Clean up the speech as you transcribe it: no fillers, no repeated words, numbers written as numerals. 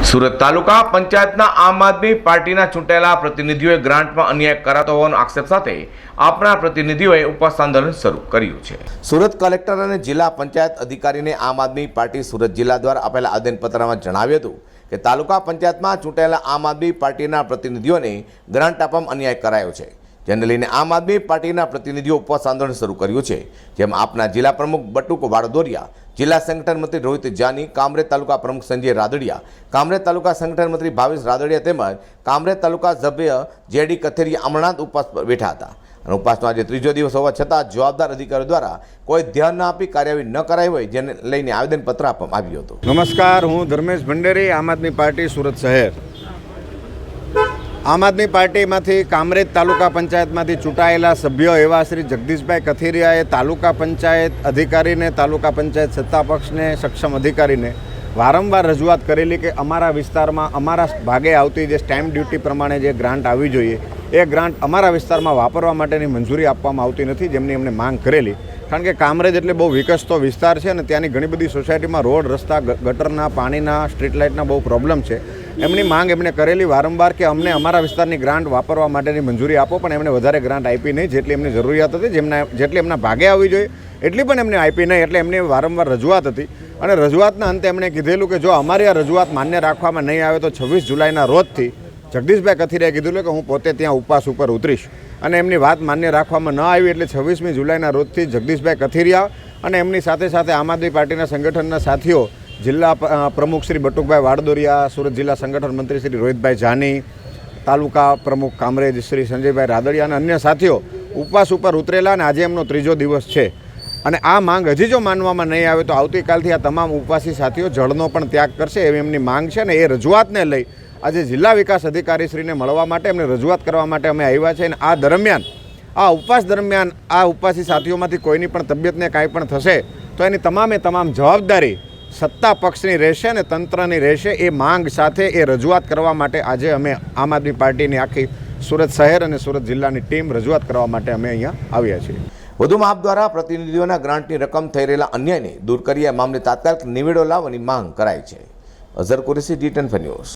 સુરત તાલુકા પંચાયતના આમ આદમી પાર્ટીના ચૂંટાયેલા પ્રતિનિધિઓએ ગ્રાન્ટમાં અન્યાય કરાતો હોવાનો આક્ષેપ સાથે આપના પ્રતિનિધિઓએ ઉપવાસ આંદોલન શરૂ કર્યું છે। સુરત કલેક્ટર અને જિલ્લા પંચાયત અધિકારીને આમ આદમી પાર્ટી સુરત જિલ્લા દ્વારા આપેલા આવેદનપત્રમાં જણાવ્યું હતું કે તાલુકા પંચાયતમાં ચૂંટાયેલા આમ આદમી પાર્ટીના પ્રતિનિધિઓને ગ્રાન્ટ આપવામાં અન્યાય કરાયો છે, જેને લઈને આમ આદમી પાર્ટીના પ્રતિનિધિઓ ઉપવાસ આંદોલન શરૂ કર્યું છે। જેમાં આપના જિલ્લા પ્રમુખ બટુક વાડદોરિયા, જિલ્લા સંગઠન મંત્રી રોહિત જાની, કામરેજ તાલુકા પ્રમુખ સંજય રાદડિયા, કામરેજ તાલુકા સંગઠન મંત્રી ભાવેશ રાદડિયા તેમજ કામરેજ તાલુકા સભ્ય જેડી કથેરિયા અમરનાથ ઉપવાસ પર બેઠા હતા। અને ઉપવાસનો આજે ત્રીજો દિવસ હોવા છતાં જવાબદાર અધિકારીઓ દ્વારા કોઈ ધ્યાન ન આપી કાર્યવાહી ન કરાઈ હોય, જેને લઈને આવેદનપત્ર આપવામાં આવ્યું હતું। નમસ્કાર, હું ધર્મેશ ભંડેરી, આમ આદમી પાર્ટી સુરત શહેર। આમ આદમી પાર્ટીમાંથી કામરેજ તાલુકા પંચાયતમાંથી ચૂંટાયેલા સભ્યો એવા શ્રી જગદીશભાઈ કથિરિયાએ તાલુકા પંચાયત અધિકારીને, તાલુકા પંચાયત સત્તાપક્ષને, સક્ષમ અધિકારીને વારંવાર રજૂઆત કરેલી કે અમારા વિસ્તારમાં અમારા ભાગે આવતી જે સ્ટેમ્પ ડ્યુટી પ્રમાણે જે ગ્રાન્ટ આવવી જોઈએ એ ગ્રાન્ટ અમારા વિસ્તારમાં વાપરવા માટેની મંજૂરી આપવામાં આવતી નથી, જેમની અમને માંગ કરેલી। કારણ કે કામરેજ એટલે બહુ વિકસતો વિસ્તાર છે અને ત્યાંની ઘણી બધી સોસાયટીમાં રોડ, રસ્તા, ગટરના, પાણીના, સ્ટ્રીટ લાઇટના બહુ પ્રોબ્લેમ છે। એમની માંગ એમણે કરેલી વારંવાર કે અમને અમારા વિસ્તારની ગ્રાન્ટ વાપરવા માટેની મંજૂરી આપો, પણ એમણે વધારે ગ્રાન્ટ આપી નહીં, જેટલી એમની જરૂરિયાત હતી, જેટલી એમના ભાગે આવવી જોઈએ એટલી પણ એમને આપી નહીં। એટલે એમની વારંવાર રજૂઆત હતી અને રજૂઆતના અંતે એમણે કીધેલું કે જો અમારી આ રજૂઆત માન્ય રાખવામાં નહીં આવે તો 26 જુલાઈના રોજથી જગદીશભાઈ કથિરિયાએ કીધેલું કે હું પોતે ત્યાં ઉપવાસ ઉપર ઉતરીશ, અને એમની વાત માન્ય રાખવામાં ન આવી એટલે 26મી જુલાઈના રોજથી જગદીશભાઈ કથિરિયા અને એમની સાથે સાથે આમ આદમી પાર્ટીના સંગઠનના સાથીઓ, જિલ્લા પ્રમુખ શ્રી બટુકભાઈ વાડદોરિયા, સુરત જિલ્લા સંગઠન મંત્રી શ્રી રોહિતભાઈ જાની, તાલુકા પ્રમુખ કામરેજ શ્રી સંજયભાઈ રાદડિયા અને અન્ય સાથીઓ ઉપવાસ ઉપર ઉતરેલા અને આજે એમનો ત્રીજો દિવસ છે। અને આ માંગ હજી જો માનવામાં નહીં આવે તો આવતીકાલથી આ તમામ ઉપવાસી સાથીઓ જળનો પણ ત્યાગ કરશે એવી એમની માંગ છે। અને એ રજૂઆતને લઈ આજે જિલ્લા વિકાસ અધિકારીશ્રીને મળવા માટે, એમને રજૂઆત કરવા માટે અમે આવ્યા છે। અને આ દરમિયાન, આ ઉપવાસ દરમિયાન આ ઉપવાસી સાથીઓમાંથી કોઈની પણ તબિયતને કાંઈ પણ થશે તો એની તમામે તમામ જવાબદારી સત્તા પક્ષની રહેશે અને તંત્રની રહેશે। એ માંગ સાથે એ રજૂઆત કરવા માટે આજે અમે આમ આદમી પાર્ટીની આખી સુરત શહેર અને સુરત જિલ્લાની ટીમ રજૂઆત કરવા માટે અમે અહીંયા આવ્યા છીએ। વધુમાં આપ દ્વારા પ્રતિનિધિઓના ગ્રાન્ટની રકમ થઈ રહેલા અન્યાયને દૂર કરી આ મામલે તાત્કાલિક નિવેડો લાવવાની માંગ કરાઈ છે। Azhar Qureshi, D10 news.